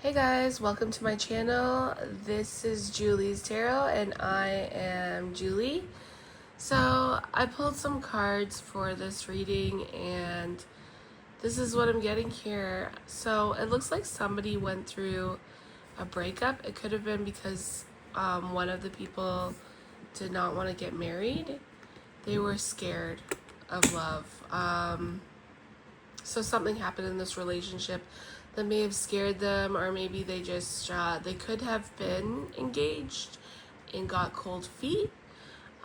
Hey guys, welcome to my channel. This is Julie's Tarot and I am Julie. So I pulled some cards for this reading and this is what I'm getting here. So it looks like somebody went through a breakup. It could have been because one of the people did not want to get married. They were scared of love. So something happened in this relationship that may have scared them, or maybe they just they could have been engaged and got cold feet.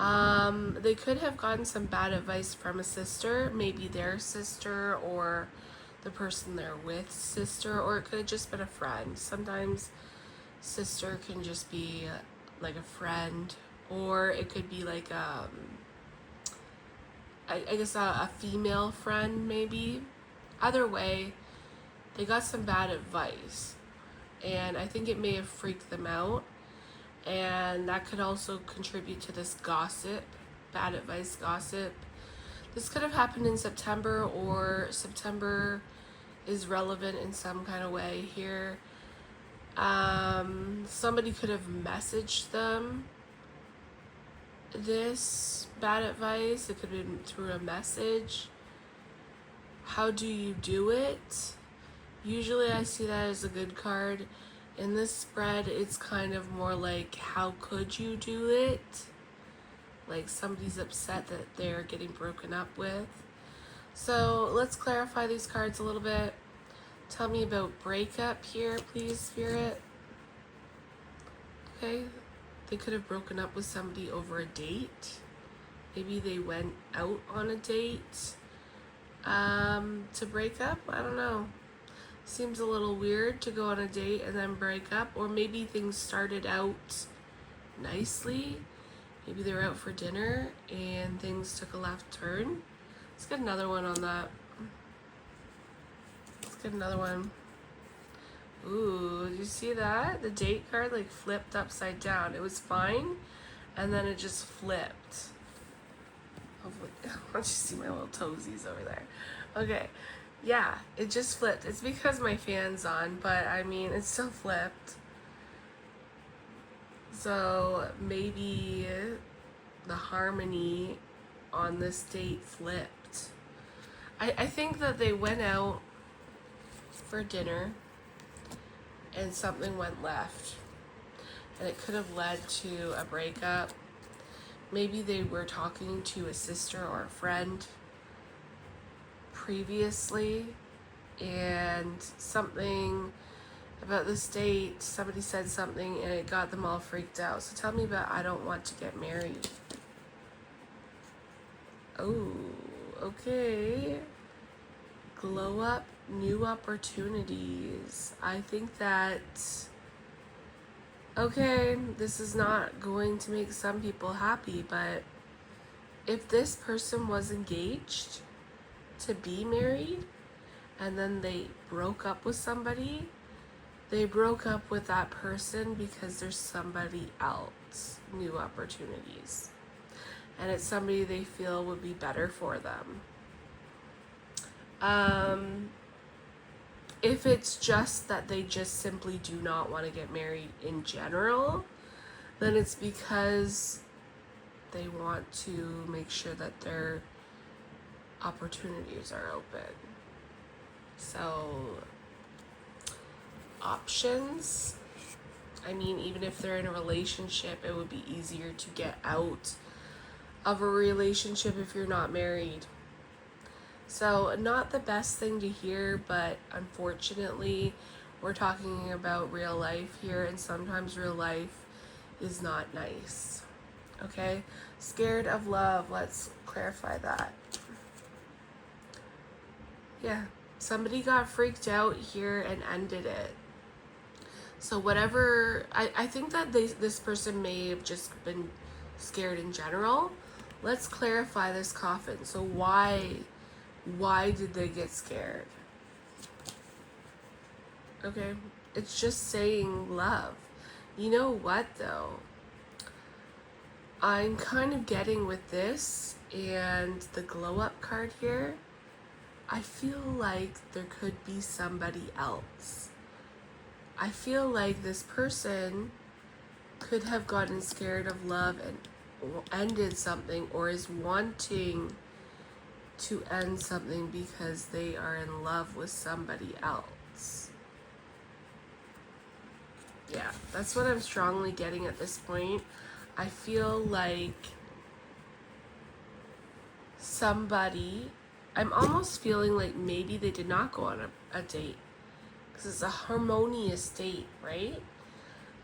They could have gotten some bad advice from a sister, maybe their sister or the person they're with sister, or it could have just been a friend. Sometimes sister can just be like a friend, or it could be like I guess a female friend maybe. Either way, they got some bad advice, and I think it may have freaked them out, and that could also contribute to this gossip, bad advice gossip. This could have happened in September, or September is relevant in some kind of way here. Somebody could have messaged them this bad advice. It could have been through a message. How do you do it? Usually I see that as a good card. In this spread, it's kind of more like, how could you do it? Like somebody's upset that they're getting broken up with. So let's clarify these cards a little bit. Tell me about breakup here, please, Spirit. Okay, they could have broken up with somebody over a date. Maybe they went out on a date to break up. I don't know. Seems a little weird to go on a date and then break up, or maybe things started out nicely. Maybe they were out for dinner and things took a left turn. Let's get another one on that. Let's get another one. Ooh, did you see that? The date card like flipped upside down. It was fine, and then it just flipped. Hopefully, why don't you see my little toesies over there? Okay. Yeah, it just flipped. It's because my fan's on, but I mean, it still flipped. So maybe the harmony on this date flipped. I think that they went out for dinner and something went left. And it could have led to a breakup. Maybe they were talking to a sister or a friend previously, and something about this date, somebody said something and it got them all freaked out. So tell me about I don't want to get married. Oh, okay. Glow up, new opportunities. I think that, okay, this is not going to make some people happy, but if this person was engaged to be married and then they broke up with somebody, they broke up with that person because there's somebody else, new opportunities, and it's somebody they feel would be better for them. If it's just that they just simply do not want to get married in general, then it's because they want to make sure that their opportunities are open. So, options. I mean, even if they're in a relationship, it would be easier to get out of a relationship if you're not married. So, not the best thing to hear, but unfortunately, we're talking about real life here, and sometimes real life is not nice. Okay? Scared of love. Let's clarify that. Yeah, somebody got freaked out here and ended it. So whatever, I think that this person may have just been scared in general. Let's clarify this coffin. So why did they get scared? Okay, it's just saying love. You know what though? I'm kind of getting with this and the glow up card here, I feel like there could be somebody else I feel like this person could have gotten scared of love and ended something, or is wanting to end something because they are in love with somebody else. Yeah, that's what I'm strongly getting at this point. I feel like somebody, I'm almost feeling like maybe they did not go on a date, because it's a harmonious date, right?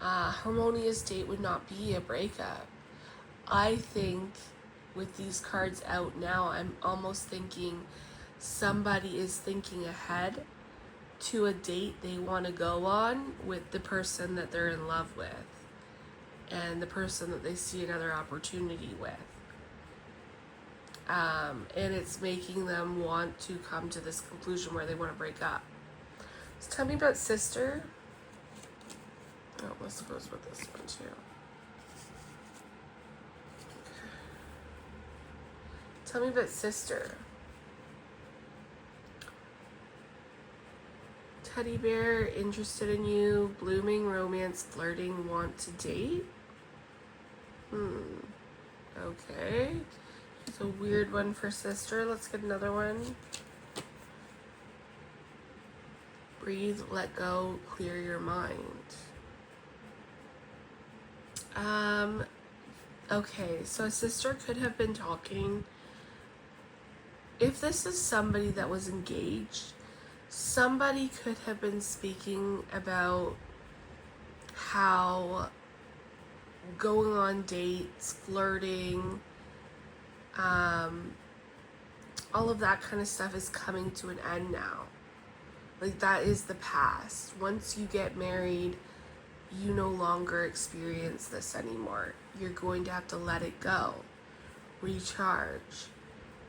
Harmonious date would not be a breakup. I think with these cards out now, I'm almost thinking somebody is thinking ahead to a date they want to go on with the person that they're in love with and the person that they see another opportunity with. And it's making them want to come to this conclusion where they want to break up. So tell me about sister. Oh, this goes with this one too. Tell me about sister. Teddy bear, interested in you, blooming, romance, flirting, want to date. Okay. It's a weird one for sister. Let's get another one. Breathe, let go, clear your mind. Okay, so a sister could have been talking. If this is somebody that was engaged, somebody could have been speaking about how going on dates, flirting, all of that kind of stuff is coming to an end now. Like, that is the past. Once you get married, you no longer experience this anymore. You're going to have to let it go, recharge.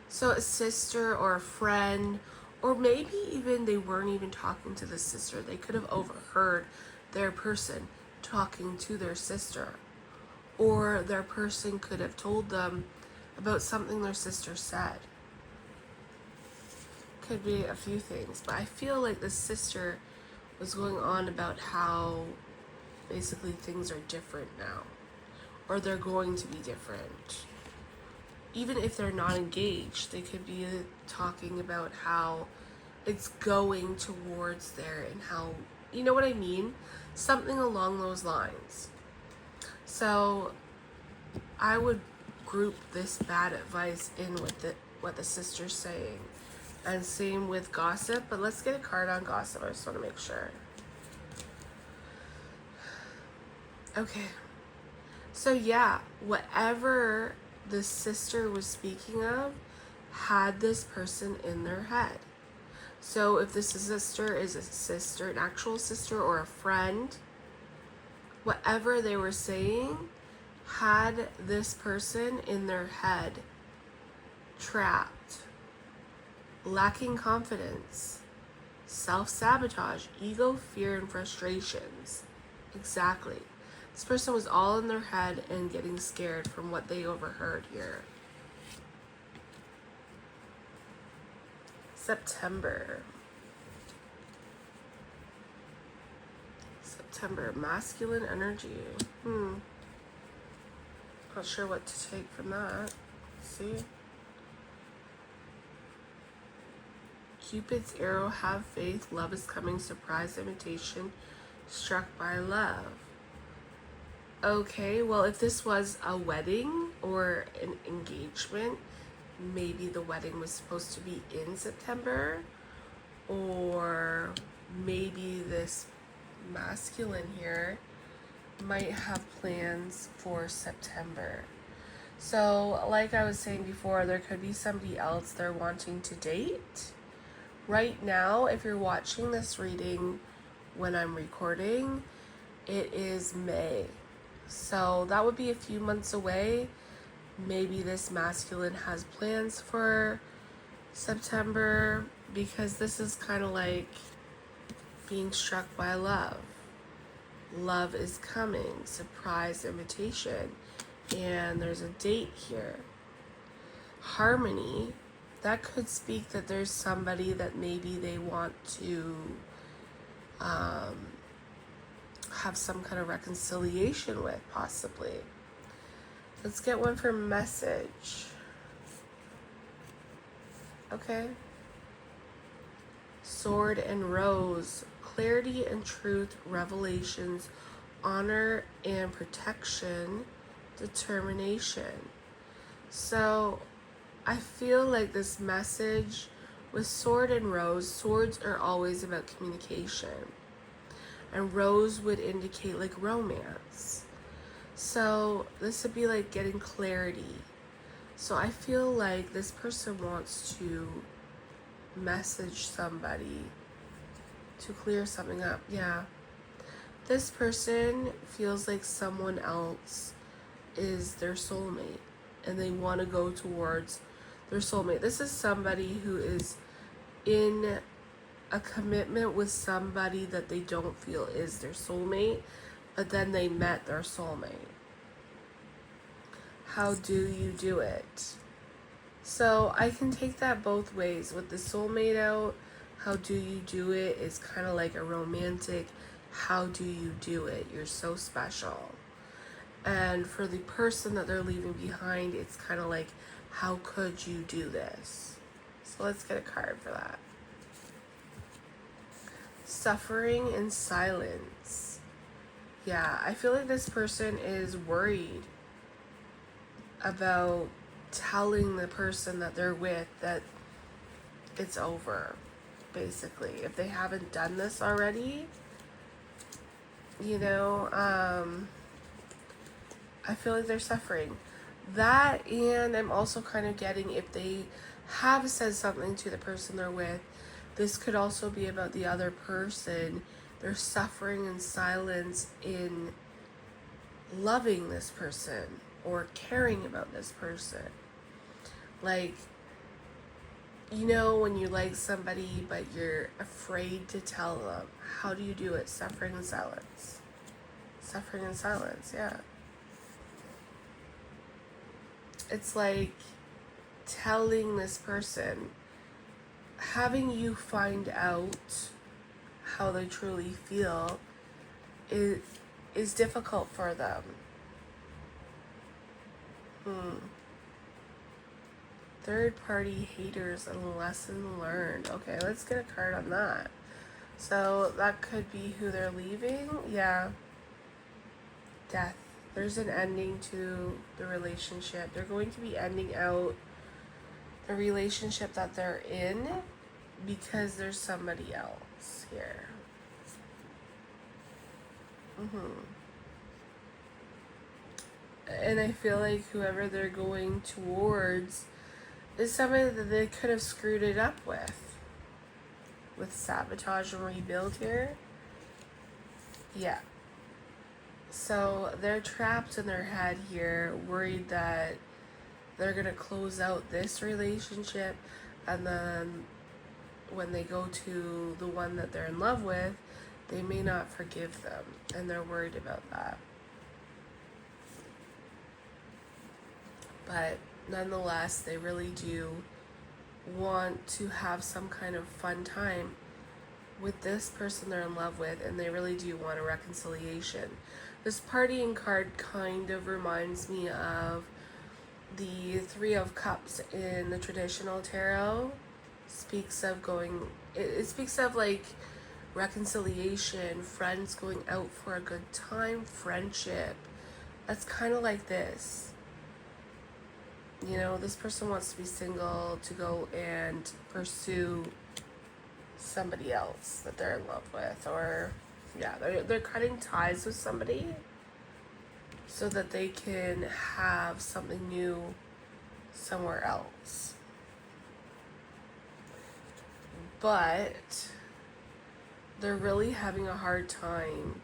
So a sister or a friend, or maybe even they weren't even talking to the sister. They could have overheard their person talking to their sister. Or their person could have told them about something their sister said. Could be a few things, but I feel like the sister was going on about how basically things are different now, or they're going to be different. Even if they're not engaged, they could be talking about how it's going towards there and how, you know what I mean? Something along those lines. So I would group this bad advice in with what the sister's saying. And same with gossip, but let's get a card on gossip. I just want to make sure. Okay. So yeah, whatever the sister was speaking of had this person in their head. So if this sister is a sister, an actual sister or a friend, whatever they were saying had this person in their head, trapped, lacking confidence, self-sabotage, ego, fear, and frustrations. Exactly. This person was all in their head and getting scared from what they overheard here. September, masculine energy. Not sure what to take from that. See? Cupid's arrow, have faith, love is coming, surprise, invitation, struck by love. Okay, well, if this was a wedding or an engagement, maybe the wedding was supposed to be in September, or maybe this masculine here might have plans for September. So, like I was saying before, there could be somebody else they're wanting to date. Right now, if you're watching this reading when I'm recording, it is May. So that would be a few months away. Maybe this masculine has plans for September, because this is kind of like being struck by love. Love is coming, surprise invitation, and there's a date here. Harmony, that could speak that there's somebody that maybe they want to have some kind of reconciliation with, possibly. Let's get one for message. Okay. Sword and Rose. Clarity and truth, revelations, honor and protection, determination. So I feel like this message with Sword and Rose, swords are always about communication. And Rose would indicate like romance. So this would be like getting clarity. So I feel like this person wants to message somebody to clear something up. Yeah. This person feels like someone else is their soulmate and they want to go towards their soulmate. This is somebody who is in a commitment with somebody that they don't feel is their soulmate, but then they met their soulmate. How do you do it? So I can take that both ways. With the soulmate out, how do you do it is kind of like a romantic, how do you do it? You're so special. And for the person that they're leaving behind, it's kind of like, how could you do this? So let's get a card for that. Suffering in silence. Yeah, I feel like this person is worried about telling the person that they're with that it's over, basically. If they haven't done this already, you know, I feel like they're suffering. That, and I'm also kind of getting, if they have said something to the person they're with, this could also be about the other person. They're suffering in silence in loving this person or caring about this person. Like, you know, when you like somebody but you're afraid to tell them, how do you do it? Suffering in silence. Suffering in silence, yeah. It's like telling this person, having you find out how they truly feel is difficult for them. Third party haters and lesson learned. Okay, let's get a card on that. So that could be who they're leaving. Yeah. Death. There's an ending to the relationship. They're going to be ending out the relationship that they're in because there's somebody else here. And I feel like whoever they're going towards is somebody that they could have screwed it up with sabotage and rebuild here. Yeah. So they're trapped in their head here, worried that they're going to close out this relationship, and then when they go to the one that they're in love with, they may not forgive them, and they're worried about that. But nonetheless, they really do want to have some kind of fun time with this person they're in love with, and they really do want a reconciliation. This partying card kind of reminds me of the Three of Cups in the traditional tarot. Speaks of it speaks of like reconciliation, friends going out for a good time, friendship. That's kind of like this. You know, this person wants to be single to go and pursue somebody else that they're in love with, or yeah, they're cutting ties with somebody so that they can have something new somewhere else. But they're really having a hard time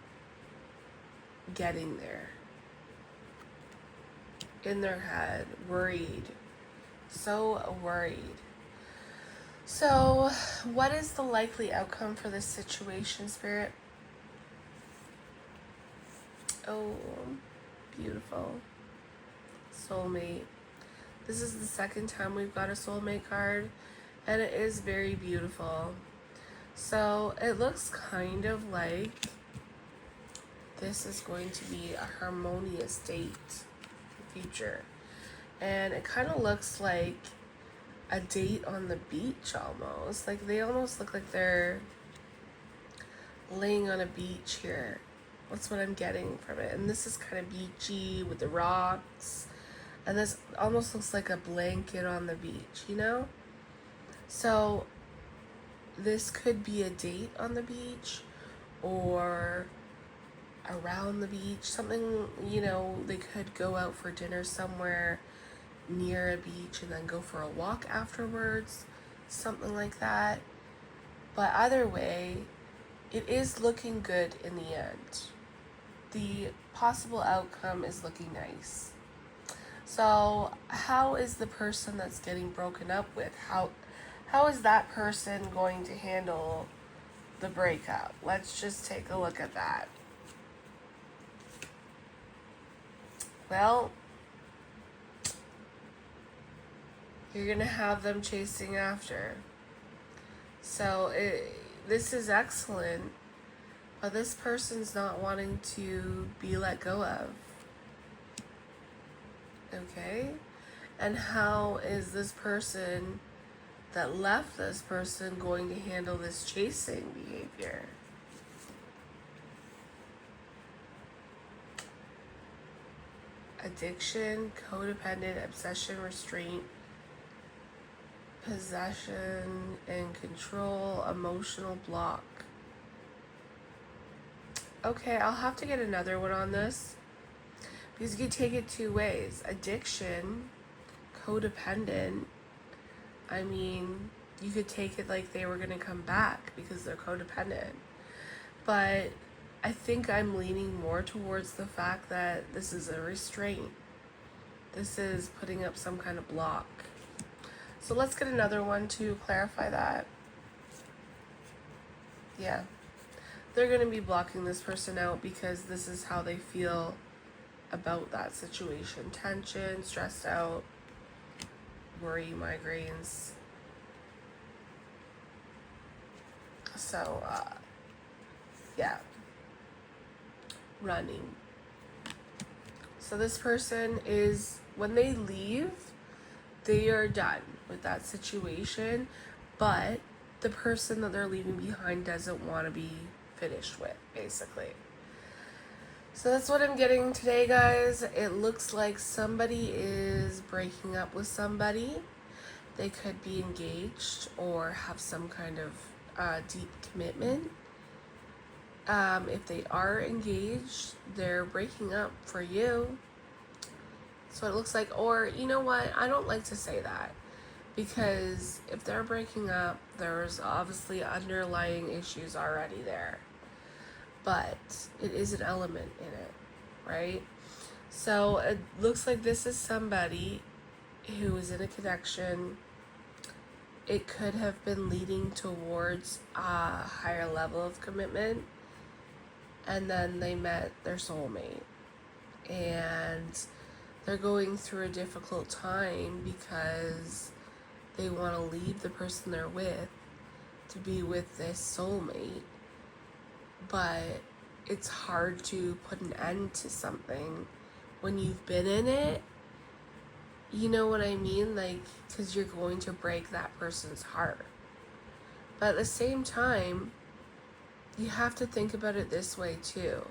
getting there. In their head, worried, so worried. So what is the likely outcome for this situation, Spirit? Oh, beautiful. Soulmate. This is the second time we've got a soulmate card, and it is very beautiful. So it looks kind of like this is going to be a harmonious date in the future. And it kind of looks like a date on the beach almost. Like they almost look like they're laying on a beach here. That's what I'm getting from it. And this is kind of beachy with the rocks. And this almost looks like a blanket on the beach, you know? So this could be a date on the beach or around the beach. Something, you know, they could go out for dinner somewhere near a beach and then go for a walk afterwards. Something like that. But either way, it is looking good in the end. The possible outcome is looking nice. So how is the person that's getting broken up with, how is that person going to handle the breakup? Let's just take a look at that. Well, you're going to have them chasing after. So this is excellent, but this person's not wanting to be let go of. Okay? And how is this person that left this person going to handle this chasing behavior? Addiction, codependent, obsession, restraint, possession and control, emotional block. Okay, I'll have to get another one on this because you can take it two ways. Addiction, codependent. I mean, you could take it like they were going to come back because they're codependent. But I think I'm leaning more towards the fact that this is a restraint. This is putting up some kind of block. So let's get another one to clarify that. Yeah. They're going to be blocking this person out because this is how they feel about that situation. Tension, stressed out, worry, migraines. So, yeah. Running. So this person is, when they leave, they are done with that situation, but the person that they're leaving behind doesn't want to be finished with, basically. So that's what I'm getting today, guys. It looks like somebody is breaking up with somebody. They could be engaged or have some kind of deep commitment. If they are engaged, they're breaking up for you. So it looks like, or you know what? I don't like to say that because if they're breaking up, there's obviously underlying issues already there. But it is an element in it, right? So it looks like this is somebody who is in a connection. It could have been leading towards a higher level of commitment, and then they met their soulmate, and they're going through a difficult time because they want to leave the person they're with to be with this soulmate. But it's hard to put an end to something when you've been in it. You know what I mean? Like, because you're going to break that person's heart. But at the same time, you have to think about it this way too.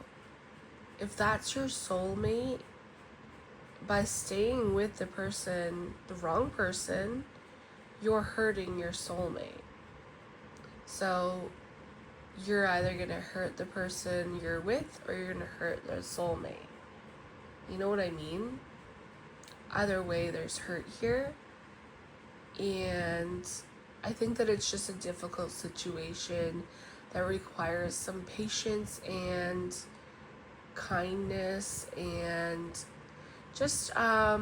If that's your soulmate, by staying with the person, the wrong person, you're hurting your soulmate. So you're either going to hurt the person you're with or you're going to hurt their soulmate. You know what I mean? Either way, there's hurt here. And I think that it's just a difficult situation that requires some patience and kindness and just a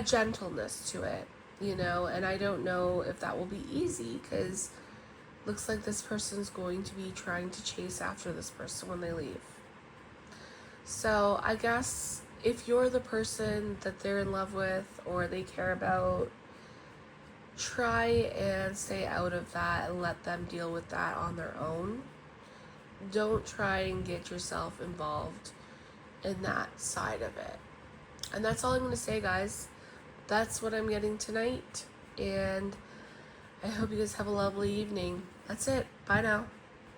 gentleness to it, you know. And I don't know if that will be easy because looks like this person's going to be trying to chase after this person when they leave. So I guess if you're the person that they're in love with or they care about, try and stay out of that and let them deal with that on their own. don't try and get yourself involved in that side of it. And that's all I'm going to say, guys. That's what I'm getting tonight. And I hope you guys have a lovely evening. That's it. Bye now.